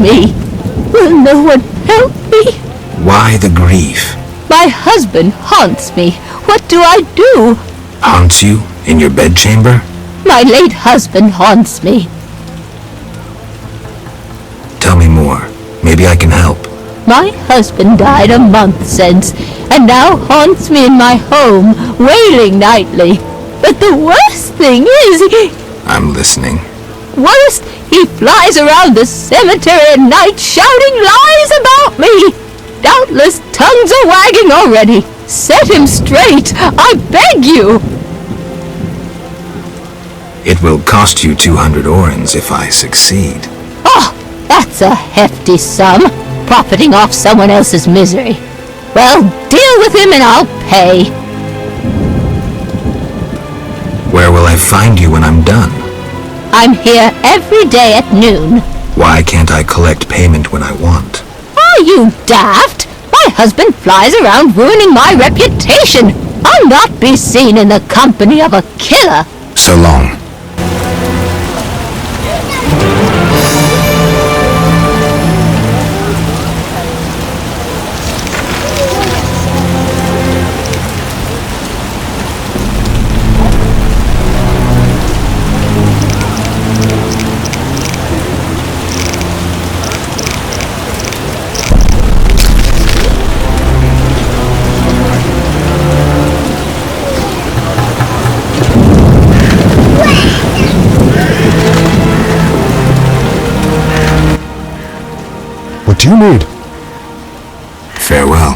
me. Will no one help me? Why the grief? My husband haunts me. What do I do? Haunts you? In your bedchamber? My late husband haunts me. Tell me more. Maybe I can help. My husband died a month since, and now haunts me in my home, wailing nightly. But the worst thing is, I'm listening. worst, he flies around the cemetery at night shouting lies about me. Doubtless tongues are wagging already. Set him straight, I beg you. It will cost you 200 orens if I succeed. Oh, that's a hefty sum, profiting off someone else's misery. Well, deal with him and I'll pay. Where will I find you when I'm done? I'm here every day at noon. Why can't I collect payment when I want? Are you daft? My husband flies around ruining my reputation. I'll not be seen in the company of a killer. So long. What do you need? Farewell.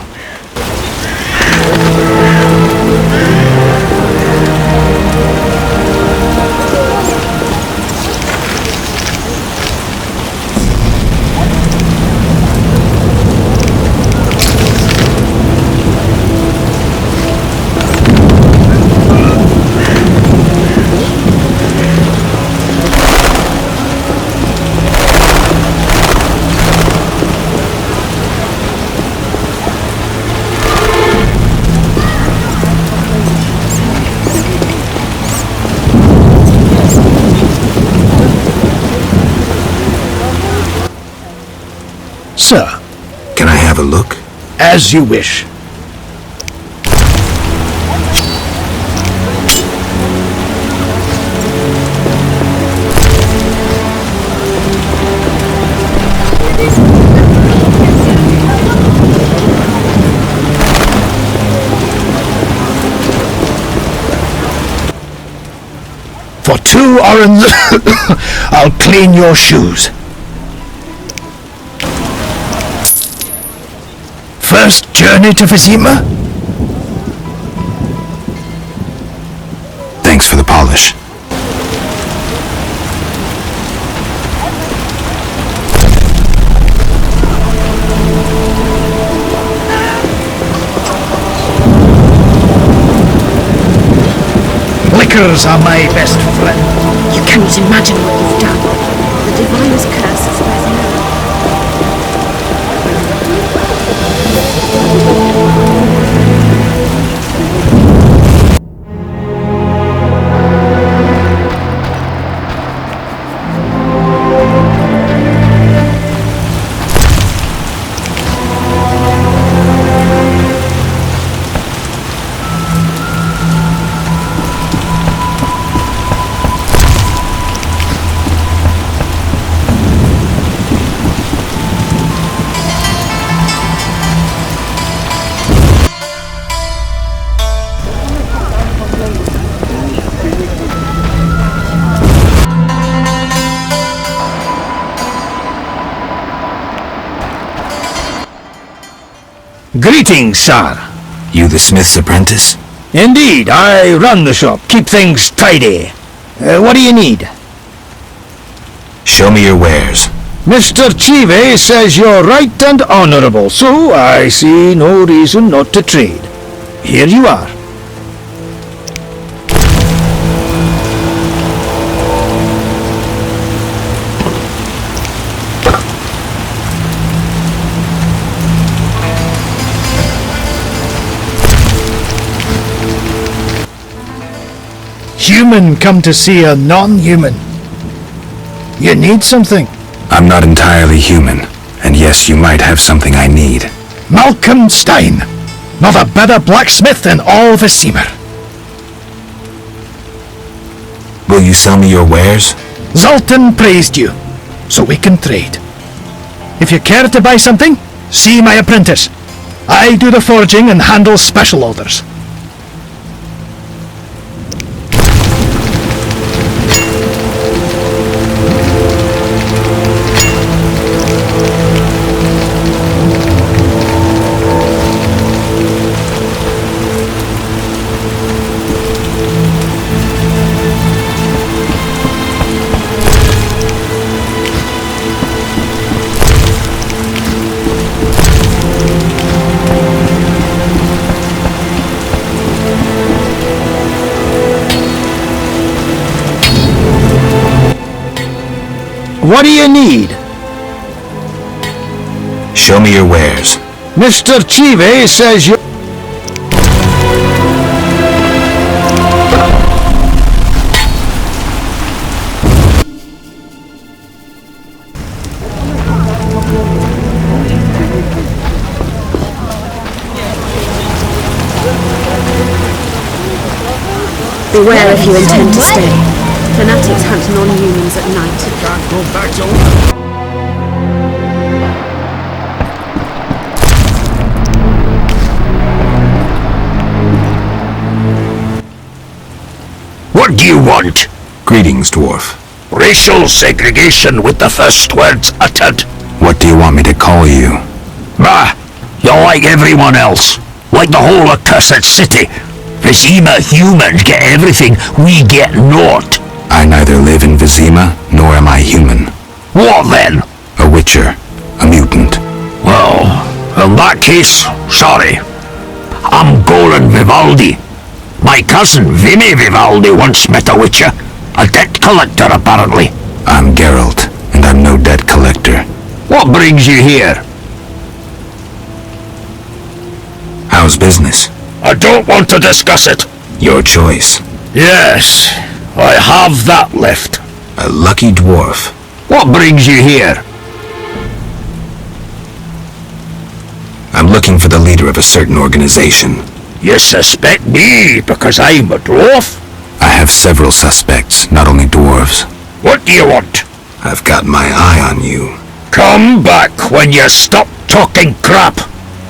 Sir, Can I have a look? as you wish. For 2 orens, I'll clean your shoes. First journey to Vizima? Thanks for the polish. Liquors are my best friend. You cannot imagine what you've done. The diviner's curse is present. Greetings, sir. You the smith's apprentice? Indeed, I run the shop, keep things tidy. What do you need? Show me your wares. Mr. Chive says you're right and honorable, so I see no reason not to trade. Here you are. Human come to see a non-human. You need something? I'm not entirely human, and yes, you might have something I need. Malcolm Stein. Not a better blacksmith in all Vizima. Will you sell me your wares? Zoltan praised you, so we can trade. If you care to buy something, see my apprentice. I do the forging and handle special orders. What do you need? Show me your wares. Mr. Chive says you... Beware if you intend to stay. Fanatics hunt non-humans at night. Can't go back to... What do you want? Greetings, dwarf. Racial segregation with the first words uttered. What do you want me to call you? Bah! You're like everyone else. Like the whole accursed city. Vizima humans get everything, we get naught. I neither live in Vizima, nor am I human. What then? A witcher. A mutant. Well, in that case, sorry. I'm Golan Vivaldi. My cousin Vinny Vivaldi once met a witcher. A debt collector, apparently. I'm Geralt, and I'm no debt collector. What brings you here? How's business? I don't want to discuss it. Your choice. Yes, I have that left. A lucky dwarf. What brings you here? I'm looking for the leader of a certain organization. You suspect me because I'm a dwarf? I have several suspects, not only dwarves. What do you want? I've got my eye on you. Come back when you stop talking crap.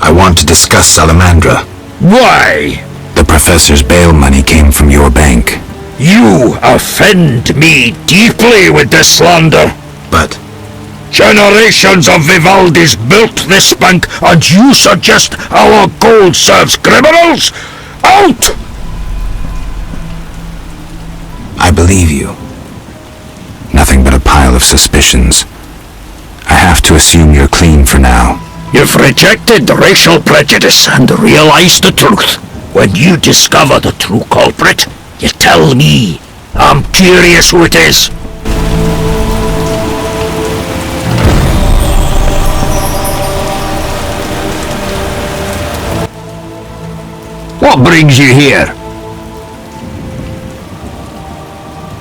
I want to discuss Salamandra. Why? The professor's bail money came from your bank. You offend me deeply with this slander. But Generations of Vivaldis built this bank, and you suggest our gold serves criminals? Out! I believe you. Nothing but a pile of suspicions. I have to assume you're clean for now. You've rejected racial prejudice and realized the truth. When you discover the true culprit, you tell me. I'm curious who it is. What brings you here?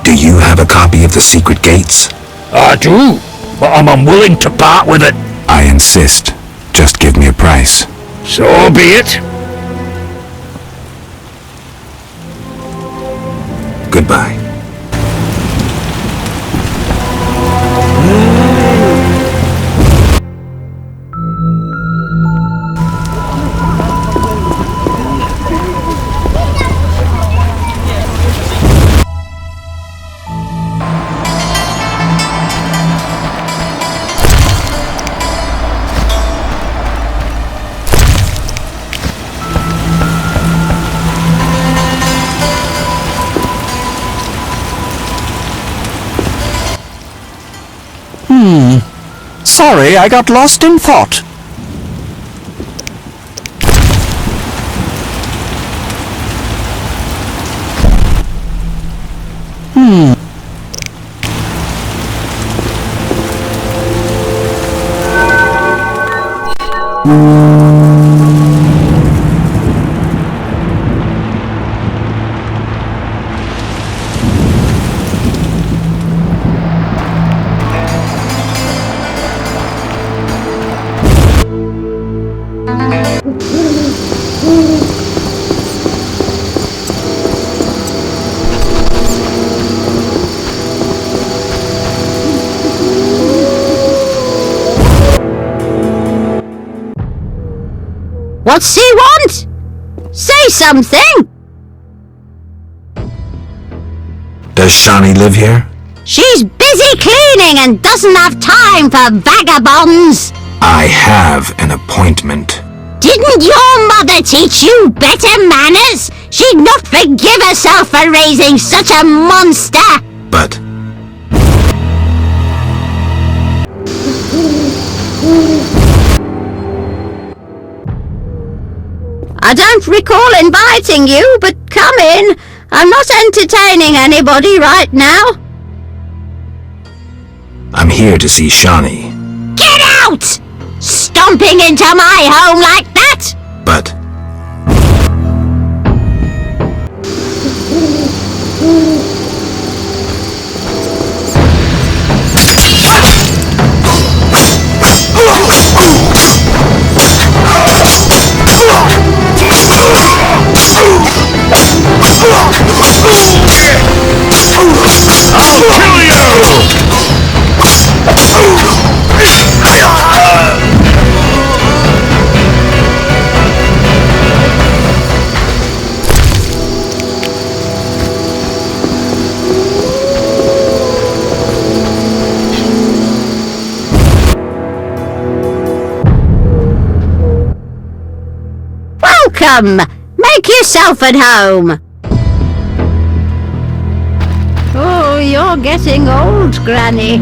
Do you have a copy of the secret gates? I do, but I'm unwilling to part with it. I insist. Just give me a price. So be it. Goodbye. Sorry, I got lost in thought. What's he want? Say something! Does Shawnee live here? She's busy cleaning and doesn't have time for vagabonds! I have an appointment. Didn't your mother teach you better manners? She'd not forgive herself for raising such a monster! But I don't recall inviting you, but come in. I'm not entertaining anybody right now. I'm here to see Shawnee. Get out! Stomping into my home like that! But Welcome! Make yourself at home! Oh, you're getting old, Granny.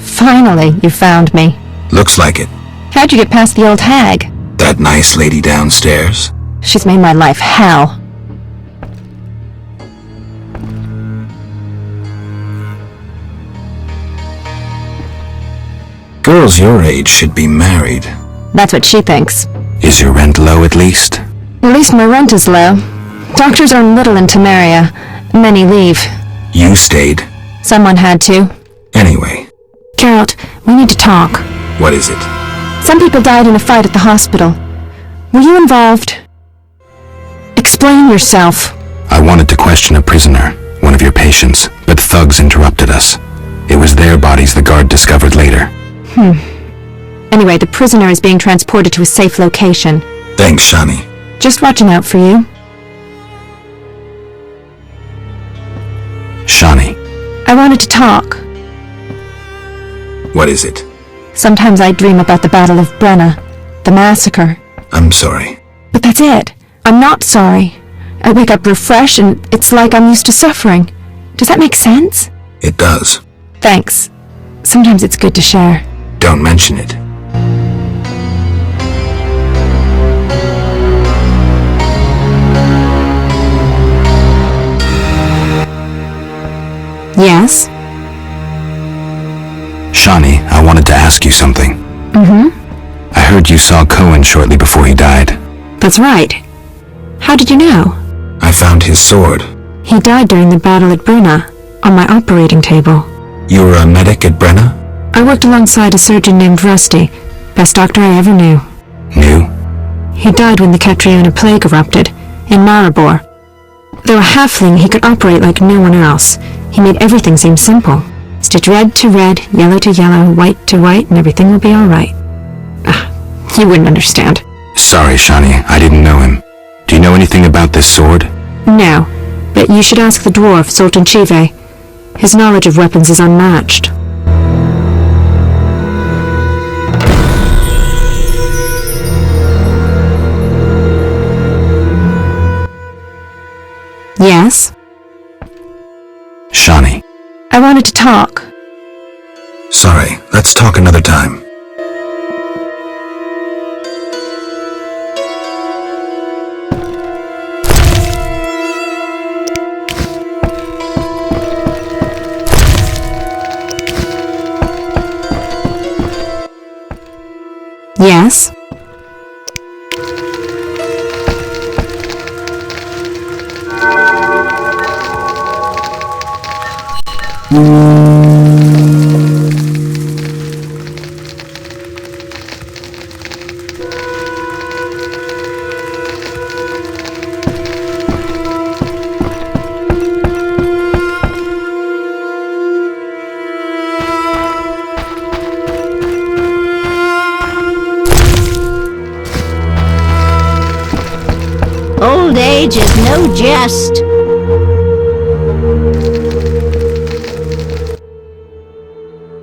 Finally, you found me. looks like it. How'd you get past the old hag? That nice lady downstairs? She's made my life hell. Girls your age should be married. That's what she thinks. Is your rent low at least? At least my rent is low. Doctors earn little in Temeria. Many leave. You stayed. Someone had to. Anyway, Geralt, we need to talk. what is it? Some people died in a fight at the hospital. Were you involved? Explain yourself. I wanted to question a prisoner, one of your patients, but thugs interrupted us. It was their bodies the guard discovered later. Anyway, the prisoner is being transported to a safe location. Thanks, Shawnee. Just watching out for you. Shawnee, I wanted to talk. what is it? Sometimes I dream about the Battle of Brenna, the massacre. I'm sorry. But that's it. I'm not sorry. I wake up refreshed and it's like I'm used to suffering. Does that make sense? It does. Thanks. Sometimes it's good to share. Don't mention it. Yes? Shawnee, I wanted to ask you something. I heard you saw Cohen shortly before he died. That's right. How did you know? I found his sword. He died during the battle at Bruna, on my operating table. You were a medic at Brenna? I worked alongside a surgeon named Rusty, best doctor I ever knew. Knew? He died when the Catriona plague erupted, in Maribor. Though a halfling, he could operate like no one else. He made everything seem simple. Stitch red to red, yellow to yellow, white to white, and everything will be alright. You wouldn't understand. Sorry, Shawnee, I didn't know him. Do you know anything about this sword? No, but you should ask the dwarf, Zoltan Chive. His knowledge of weapons is unmatched. Yes? Shawnee. I wanted to talk. Sorry, let's talk another time. Yes? age is no jest.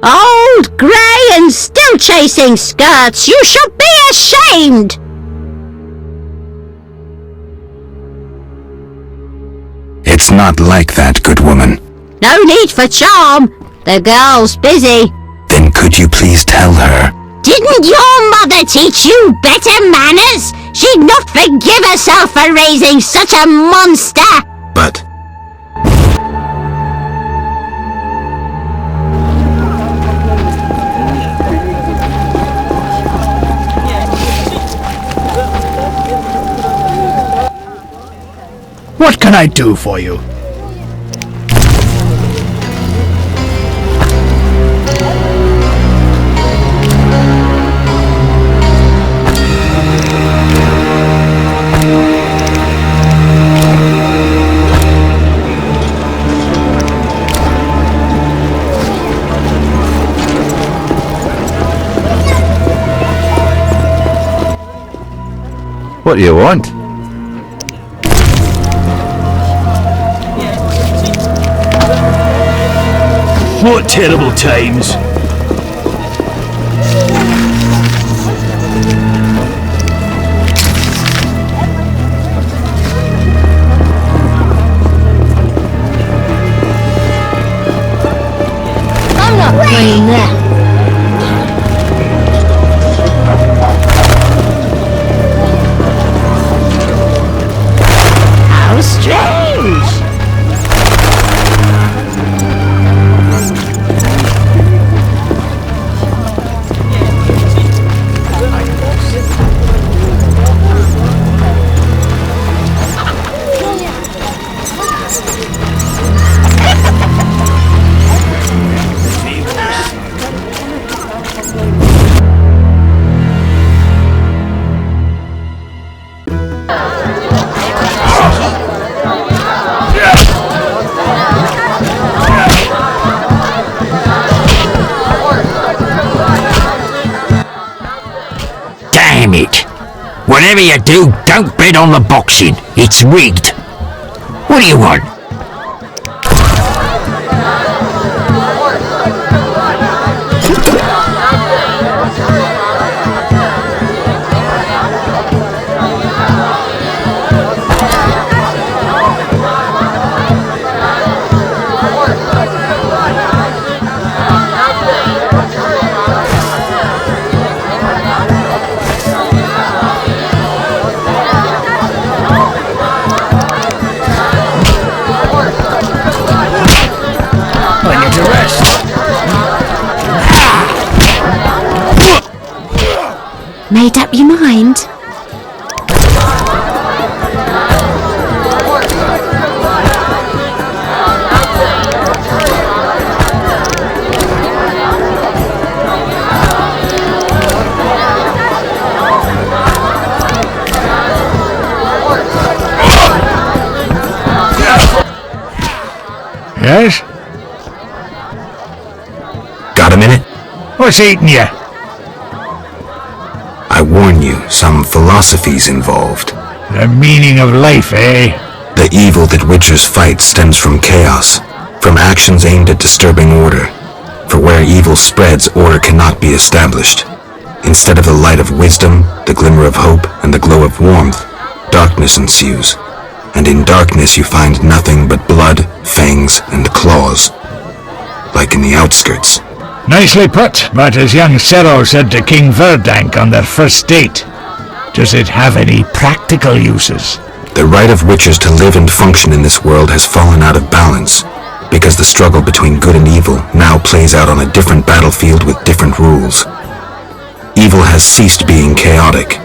Old, grey, and still chasing skirts, you should be ashamed! It's not like that, good woman. No need for charm. The girl's busy. Then could you please tell her? Didn't your mother teach you better manners? She'd not forgive herself for raising such a monster. But... What can I do for you? What do you want? What terrible times! I'm not playing that. How strange! Damn it! Whatever you do, don't bet on the boxing. It's rigged. What do you want? Made up your mind? Yes? Got a minute? What's eating you? I warn you, some philosophy's involved. The meaning of life, eh? The evil that witchers fight stems from chaos, from actions aimed at disturbing order. For where evil spreads, order cannot be established. Instead of the light of wisdom, the glimmer of hope, and the glow of warmth, darkness ensues. And in darkness you find nothing but blood, fangs, and claws. Like in the outskirts. Nicely put, but as young Cero said to King Verdank on their first date, does it have any practical uses? The right of witchers to live and function in this world has fallen out of balance, because the struggle between good and evil now plays out on a different battlefield with different rules. Evil has ceased being chaotic.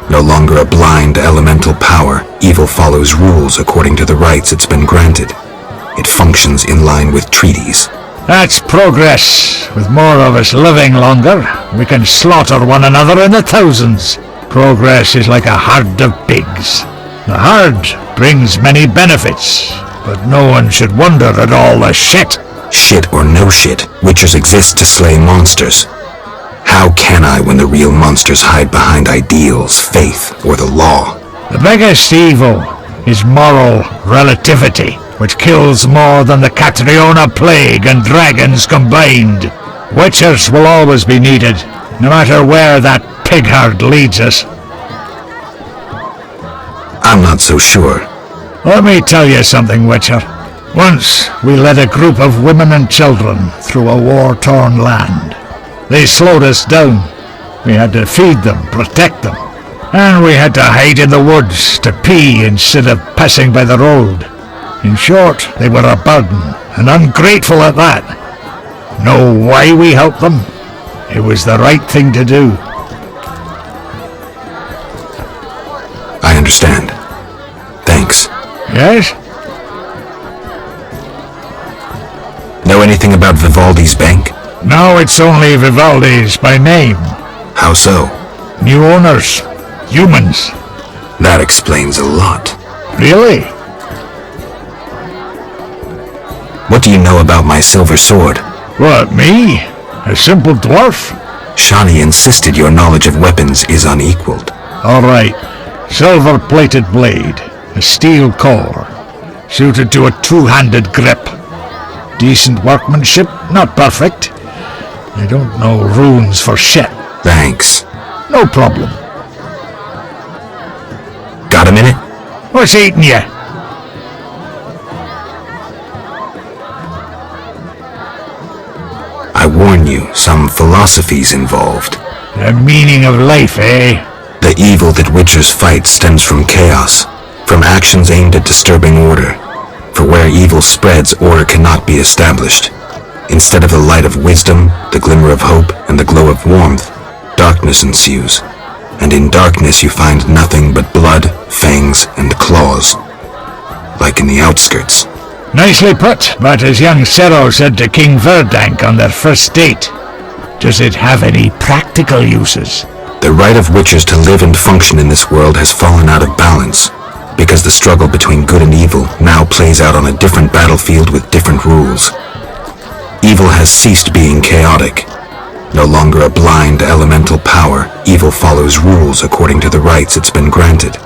No longer a blind elemental power, evil follows rules according to the rights it's been granted. It functions in line with treaties. That's progress. With more of us living longer, we can slaughter one another in the thousands. Progress is like a herd of pigs. The herd brings many benefits, but no one should wonder at all the shit. Shit or no shit, witchers exist to slay monsters. How can I when the real monsters hide behind ideals, faith, or the law? The biggest evil is moral relativity, which kills more than the Catriona plague and dragons combined. Witchers will always be needed, no matter where that pig-herd leads us. I'm not so sure. Let me tell you something, Witcher. Once we led a group of women and children through a war-torn land. They slowed us down. We had to feed them, protect them, and we had to hide in the woods to pee instead of passing by the road. In short, they were a burden, and ungrateful at that. Know why we helped them? It was the right thing to do. I understand. Thanks. Yes? Know anything about Vivaldi's bank? No, it's only Vivaldi's by name. How so? New owners. Humans. That explains a lot. Really? What do you know about my silver sword? What, me? A simple dwarf? Shani insisted your knowledge of weapons is unequaled. All right. Silver-plated blade. A steel core. Suited to a two-handed grip. Decent workmanship, not perfect. I don't know runes for shit. Thanks. No problem. Got a minute? What's eating you? I warn you, some philosophy's involved. The meaning of life, eh? The evil that witchers fight stems from chaos, from actions aimed at disturbing order. For where evil spreads, order cannot be established. Instead of the light of wisdom, the glimmer of hope, and the glow of warmth, darkness ensues. And in darkness you find nothing but blood, fangs, and claws. Like in the outskirts. Nicely put, but as young Cero said to King Verdank on their first date, does it have any practical uses? The right of witchers to live and function in this world has fallen out of balance, because the struggle between good and evil now plays out on a different battlefield with different rules. Evil has ceased being chaotic. No longer a blind elemental power, evil follows rules according to the rights it's been granted.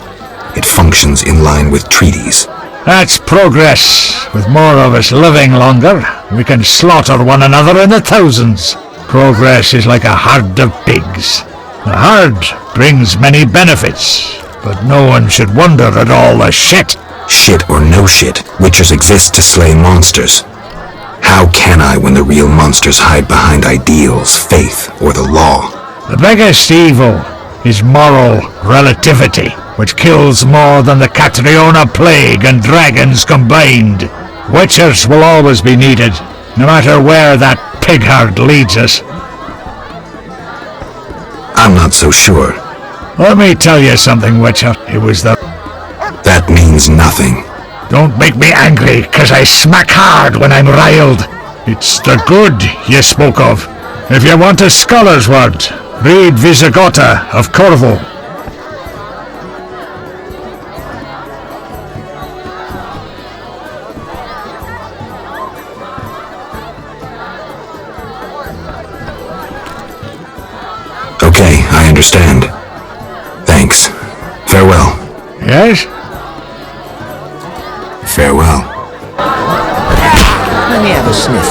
It functions in line with treaties. That's progress. With more of us living longer, we can slaughter one another in the thousands. Progress is like a herd of pigs. The herd brings many benefits, but no one should wonder at all the shit. Shit or no shit, witchers exist to slay monsters. How can I when the real monsters hide behind ideals, faith, or the law? The biggest evil is moral relativity, which kills more than the Catriona plague and dragons combined. Witchers will always be needed, no matter where that pig-herd leads us. I'm not so sure. Let me tell you something, Witcher. It was the... That means nothing. Don't make me angry, 'cause I smack hard when I'm riled. It's the good you spoke of. If you want a scholar's word, read Visigotta of Corvo. Okay, I understand. Thanks. Farewell. Yes? Farewell. Let me have a sniff.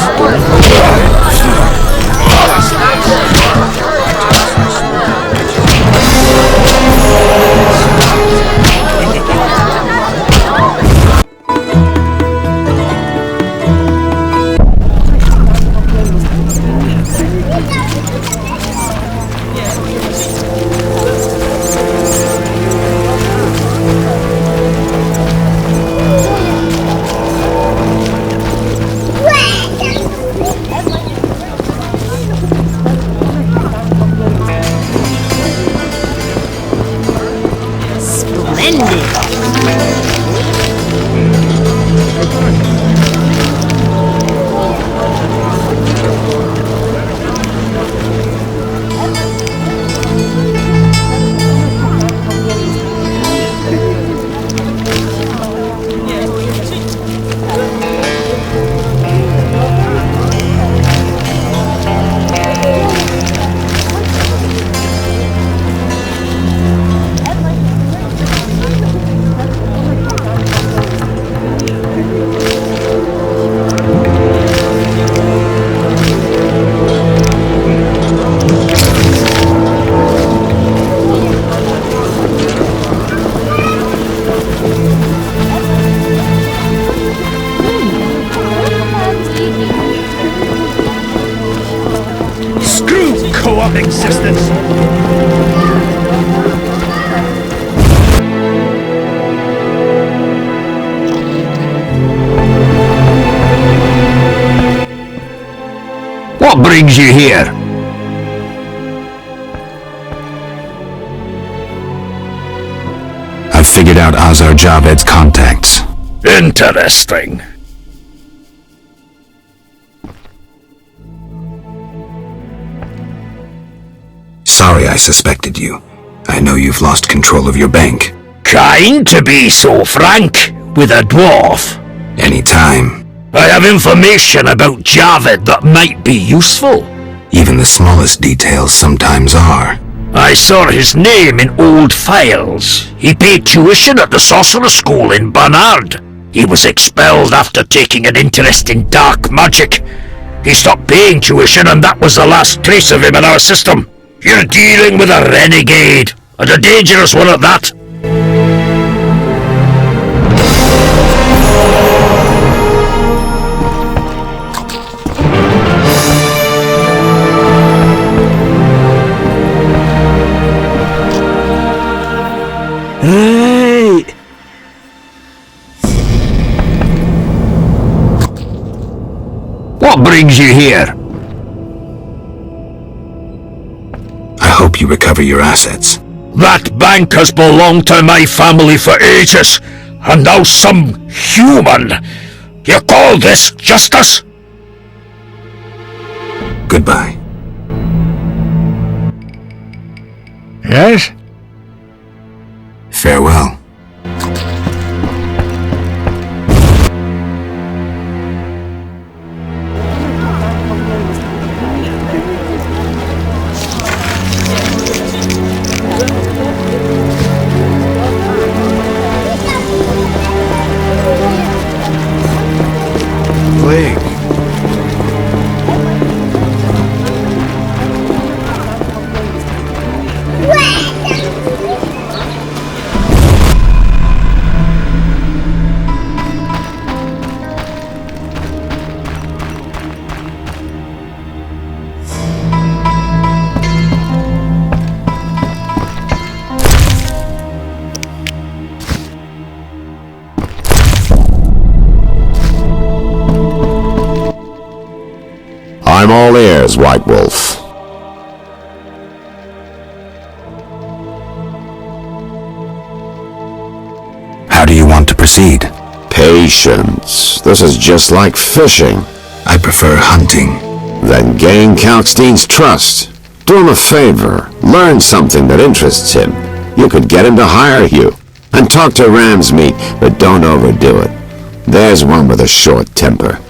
existence. What brings you here? I've figured out Azar Javed's contacts. Interesting. Sorry I suspected you. I know you've lost control of your bank. Kind to be so frank with a dwarf. Anytime. I have information about Javed that might be useful. Even the smallest details sometimes are. I saw his name in old files. He paid tuition at the sorcerer school in Barnard. He was expelled after taking an interest in dark magic. He stopped paying tuition and that was the last trace of him in our system. You're dealing with a renegade, and a dangerous one at that. Right. What brings you here? I hope you recover your assets. That bank has belonged to my family for ages, and now some human. You call this justice? Goodbye. Yes? Farewell. Plague. I'm all ears, White Wolf. How do you want to proceed? Patience. This is just like fishing. I prefer hunting. Then gain Kalkstein's trust. Do him a favor. Learn something that interests him. You could get him to hire you. And talk to Ram's meat, but don't overdo it. There's one with a short temper.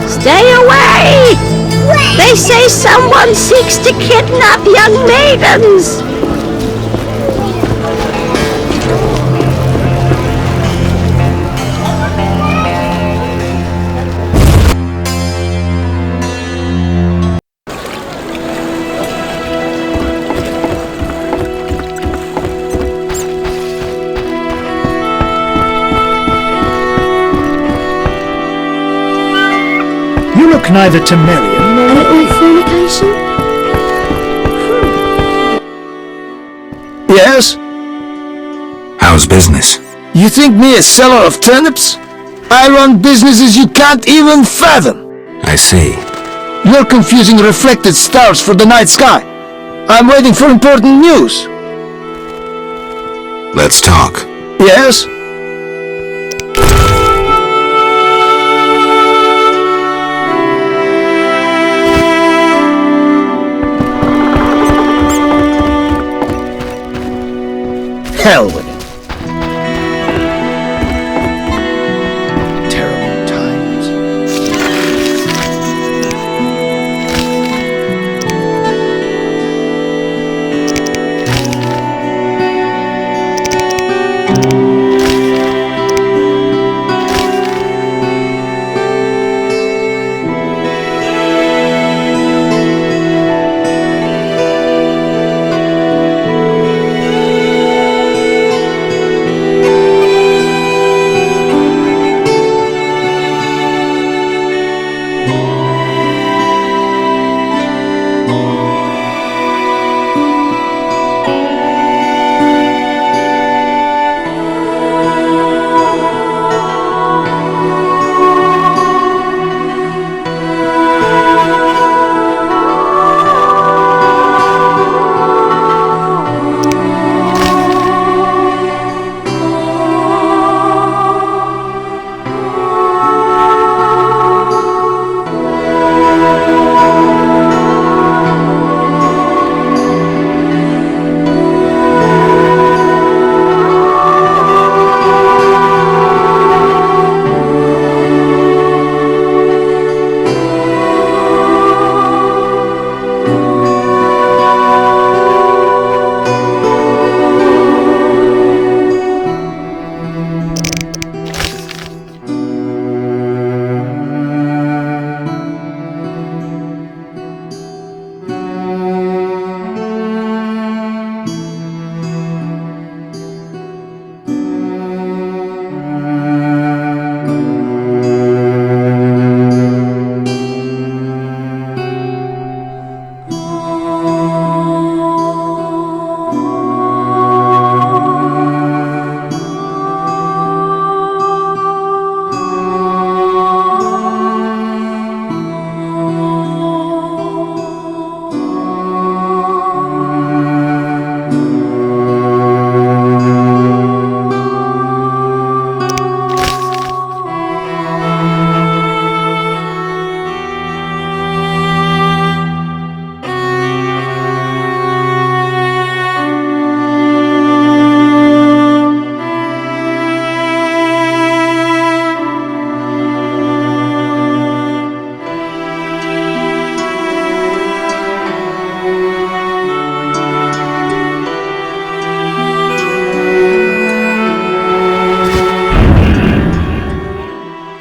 Stay away! They say someone seeks to kidnap young maidens. You look neither to Miriam A nor... little fornication? Yes? How's business? You think me a seller of turnips? I run businesses you can't even fathom. I see. You're confusing reflected stars for the night sky. I'm waiting for important news. Let's talk. Yes? Hell with